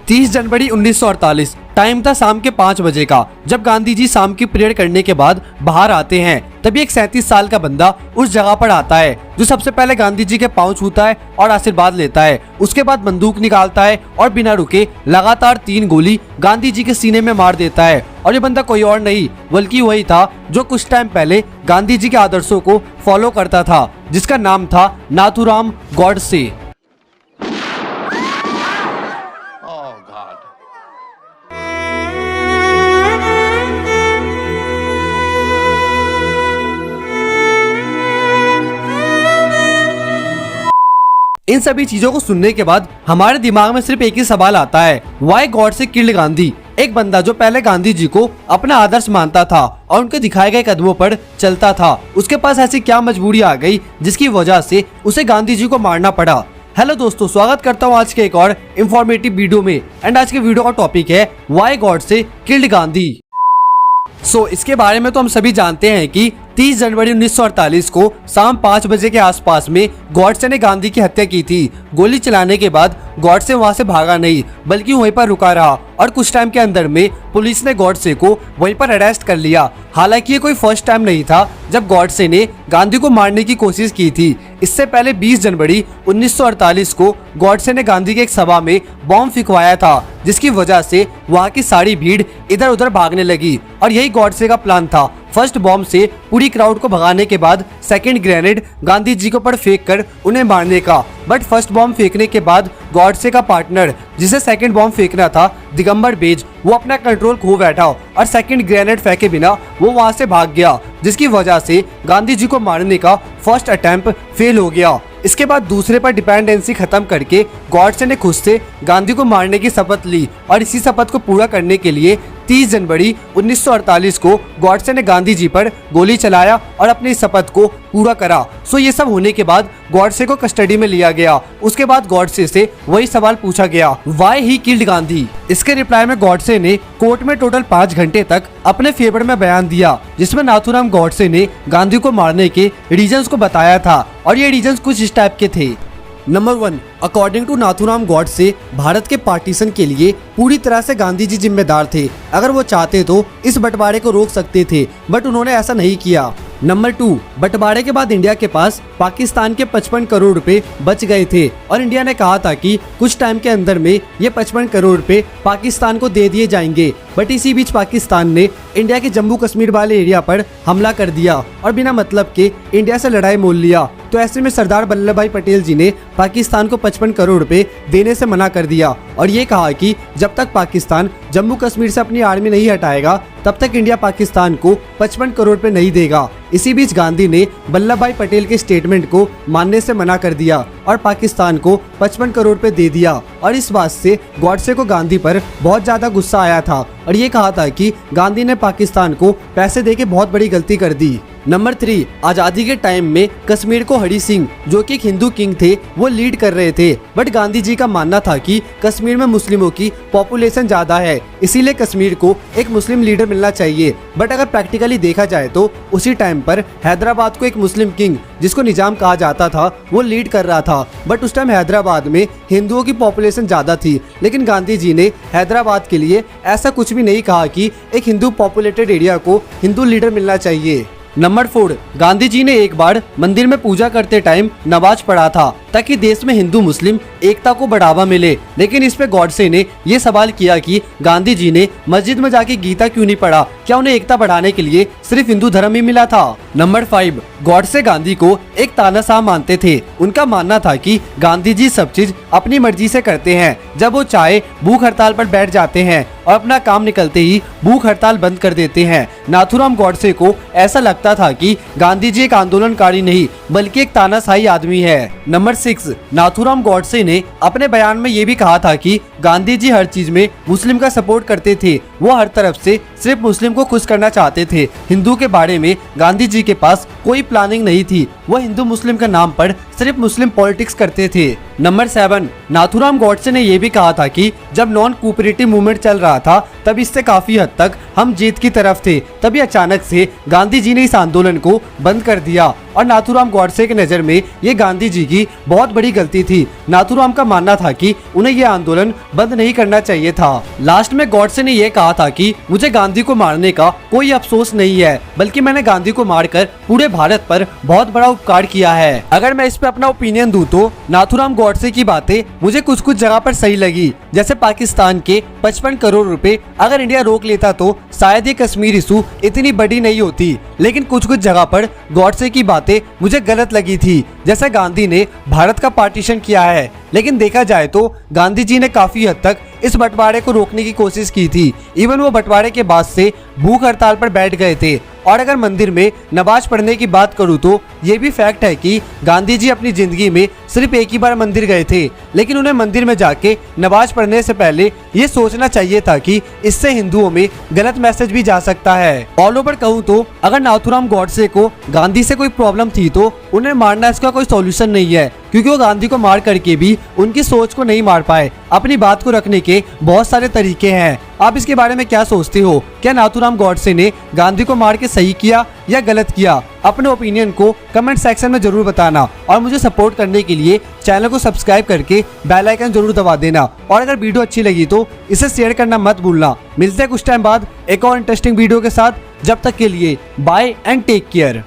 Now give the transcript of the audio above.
30 जनवरी 1948 time था शाम के 5 बजे का। जब गांधी जी शाम की प्रेयर करने के बाद बाहर आते हैं तभी एक 37 साल का बंदा उस जगह पर आता है जो सबसे पहले गांधी जी के पांव छूता है और आशीर्वाद लेता है। उसके बाद बंदूक निकालता है और बिना रुके लगातार 3 गोली गांधी जी के सीने में मार देता है। और ये बंदा कोई और नहीं बल्कि वही था जो कुछ टाइम पहले गांधी जी के आदर्शों को फॉलो करता था, जिसका नाम था नाथूराम गॉडसे। इन सभी चीजों को सुनने के बाद हमारे दिमाग में सिर्फ एक ही सवाल आता है, व्हाई गॉडसे किल्ड गांधी। एक बंदा जो पहले गांधी जी को अपना आदर्श मानता था और उनके दिखाए गए कदमों पर चलता था, उसके पास ऐसी क्या मजबूरी आ गई जिसकी वजह से उसे गांधी जी को मारना पड़ा। हेलो दोस्तों, स्वागत करता हूँ आज के एक और इन्फॉर्मेटिव वीडियो में। एंड आज के वीडियो का टॉपिक है व्हाई गॉडसे किल्ड गांधी। इसके बारे में तो हम सभी जानते हैं कि 30 जनवरी 1948 को शाम 5 बजे के आसपास में गॉडसे ने गांधी की हत्या की थी। गोली चलाने के बाद गॉडसे वहां से भागा नहीं बल्कि वहीं पर रुका रहा और कुछ टाइम के अंदर में पुलिस ने गॉडसे को वहीं पर अरेस्ट कर लिया। हालांकि ये कोई फर्स्ट टाइम नहीं था जब गॉडसे ने गांधी को मारने की कोशिश की थी। इससे पहले 20 जनवरी 1948 को गॉडसे ने गांधी की एक सभा में बॉम्ब फेंकवाया था, जिसकी वजह से वहां की सारी भीड़ इधर उधर भागने लगी और यही गॉडसे का प्लान था। फर्स्ट बॉम्ब से पूरी क्राउड को भगाने के बाद सेकंड ग्रेनेड गांधी जी के ऊपर फेंक कर उन्हें मारने का। बट फर्स्ट बॉम्ब फेंकने के बाद गॉडसे का पार्टनर जिसे सेकंड बॉम्ब फेंकना था, दिगंबर बेज, वो अपना कंट्रोल खो बैठा और सेकंड ग्रेनेड फेंके बिना वो वहां से भाग गया, जिसकी वजह से गांधी जी को मारने का फर्स्ट अटेम्प्ट फेल हो गया। इसके बाद दूसरे पर डिपेंडेंसी खत्म करके गॉडसे ने खुद से गांधी को मारने की शपथ ली और इसी शपथ को पूरा करने के लिए 30 जनवरी 1948 को गॉडसे ने गांधी जी पर गोली चलाया और अपनी शपथ को पूरा करा। ये सब होने के बाद गॉडसे को कस्टडी में लिया गया। उसके बाद गॉडसे से वही सवाल पूछा गया, व्हाई ही किल्ड गांधी। इसके रिप्लाई में गॉडसे ने कोर्ट में टोटल 5 घंटे तक अपने फेवर में बयान दिया, जिसमें नाथूराम गॉडसे ने गांधी को मारने के रीजंस को बताया था और ये रीजंस कुछ इस टाइप के थे। Number 1, according to Nathuram Godse Bharat के पार्टीशन के लिए पूरी तरह से गांधी जी जिम्मेदार थे। अगर वो चाहते तो इस बंटवारे को रोक सकते थे, बट उन्होंने ऐसा नहीं किया। नंबर 2, बंटवारे के बाद इंडिया के पास पाकिस्तान के 55 करोड़ रुपए बच गए थे और इंडिया ने कहा था कि कुछ टाइम के अंदर में ये 55 करोड़ रुपए पाकिस्तान को दे दिए जाएंगे। बट इसी बीच पाकिस्तान ने इंडिया के जम्मू कश्मीर वाले एरिया पर हमला कर दिया और बिना मतलब के इंडिया से लड़ाई मोल लिया। तो ऐसे में सरदार वल्लभ भाई पटेल जी ने पाकिस्तान को 55 करोड़ रुपए देने से मना कर दिया और ये कहा कि जब तक पाकिस्तान जम्मू कश्मीर से अपनी आर्मी नहीं हटाएगा तब तक इंडिया पाकिस्तान को 55 करोड़ रुपए नहीं देगा। इसी बीच गांधी ने वल्लभ भाई पटेल के स्टेटमेंट को मानने से मना कर दिया और पाकिस्तान को 55 करोड़ रुपए दे दिया। और इस बात से गॉडसे को गांधी पर बहुत ज्यादा गुस्सा आया था और ये कहा था कि गांधी ने पाकिस्तान को पैसे देके बहुत बड़ी गलती कर दी। नंबर 3, आजादी के टाइम में कश्मीर को हरि सिंह जो कि एक हिंदू किंग थे वो लीड कर रहे थे। बट गांधी जी का मानना था कि कश्मीर में मुस्लिमों की पॉपुलेशन ज्यादा है, इसीलिए कश्मीर को एक मुस्लिम लीडर मिलना चाहिए। बट अगर प्रैक्टिकली देखा जाए तो उसी टाइम पर हैदराबाद को एक मुस्लिम किंग जिसको निजाम कहा जाता था वो लीड कर रहा था। बट उस टाइम हैदराबाद में हिंदुओं की पॉपुलेशन ज्यादा थी, लेकिन गांधी जी ने हैदराबाद के लिए ऐसा कुछ भी नहीं कहा कि एक हिंदू पॉपुलेटेड एरिया को हिंदू लीडर मिलना चाहिए। नंबर 4, गांधी जी ने एक बार मंदिर में पूजा करते टाइम नमाज पढ़ा था ताकि देश में हिंदू मुस्लिम एकता को बढ़ावा मिले। लेकिन इस पे गॉडसे ने ये सवाल किया कि गांधी जी ने मस्जिद में जाके गीता क्यों नहीं पढ़ा, क्या उन्हें एकता बढ़ाने के लिए सिर्फ हिंदू धर्म ही मिला था। नंबर 5, गॉडसे गांधी को एक तानाशाह मानते थे। उनका मानना था कि गांधी जी सब चीज अपनी मर्जी से करते हैं, जब वो चाहे भूख हड़ताल पर बैठ जाते हैं और अपना काम निकलते ही भूख हड़ताल बंद कर देते हैं। नाथूराम गॉडसे को ऐसा लगता था कि गांधी जी एक आंदोलनकारी नहीं बल्कि एक तानाशाही आदमी है। नंबर 6, नाथूराम गॉडसे ने अपने बयान में ये भी कहा था कि गांधी जी हर चीज में मुस्लिम का सपोर्ट करते थे। वो हर तरफ से सिर्फ मुस्लिम को खुश करना चाहते थे। हिंदू के बारे में गांधी जी के पास कोई प्लानिंग नहीं थी। वो हिंदू मुस्लिम के नाम पर सिर्फ मुस्लिम पॉलिटिक्स करते थे। नंबर 7, नाथूराम गॉडसे ने यह भी कहा था कि जब नॉन कोऑपरेटिव मूवमेंट चल रहा था तब इससे काफी हद तक हम जीत की तरफ थे। तभी अचानक से गांधी जी ने इस आंदोलन को बंद कर दिया और नाथूराम गॉडसे की नज़र में ये गांधी जी की बहुत बड़ी गलती थी। नाथूराम का मानना था कि उन्हें ये आंदोलन बंद नहीं करना चाहिए था। लास्ट में गॉडसे ने यह कहा था कि मुझे गांधी को मारने का कोई अफसोस नहीं है, बल्कि मैंने गांधी को मारकर पूरे भारत पर बहुत बड़ा उपकार किया है। अगर मैं इस पे अपना ओपिनियन दूं तो नाथूराम गॉडसे की बातें मुझे कुछ कुछ जगह पर सही लगी। जैसे पाकिस्तान के 55 करोड़ रुपए अगर इंडिया रोक लेता तो शायद ये कश्मीर इशू इतनी बड़ी नहीं होती। लेकिन कुछ कुछ जगह पर गॉडसे की बातें मुझे गलत लगी थी। जैसे गांधी ने भारत का पार्टीशन किया है, लेकिन देखा जाए तो गांधी जी ने काफी हद तक इस बंटवारे को रोकने की कोशिश की थी। इवन वो बंटवारे के बाद से भूख हड़ताल पर बैठ गए थे। और अगर मंदिर में नमाज पढ़ने की बात करूँ तो ये भी फैक्ट है कि गांधी जी अपनी जिंदगी में सिर्फ एक ही बार मंदिर गए थे, लेकिन उन्हें मंदिर में जाके नमाज पढ़ने से पहले ये सोचना चाहिए था कि इससे हिंदुओं में गलत मैसेज भी जा सकता है। ऑल ओवर कहूँ तो अगर नाथूराम गॉडसे को गांधी से कोई प्रॉब्लम थी तो उन्हें मारना इसका कोई सॉल्यूशन नहीं है, क्योंकि वो गांधी को मार करके भी उनकी सोच को नहीं मार पाए। अपनी बात को रखने के बहुत सारे तरीके हैं। आप इसके बारे में क्या सोचते हो? क्या नाथूराम गॉडसे ने गांधी को मार के सही किया या गलत किया? अपने ओपिनियन को कमेंट सेक्शन में जरूर बताना और मुझे सपोर्ट करने के लिए चैनल को सब्सक्राइब करके बेल आइकन जरूर दबा देना। और अगर वीडियो अच्छी लगी तो इसे शेयर करना मत भूलना। मिलते हैं कुछ टाइम बाद एक और इंटरेस्टिंग वीडियो के साथ। जब तक के लिए बाय एंड टेक केयर।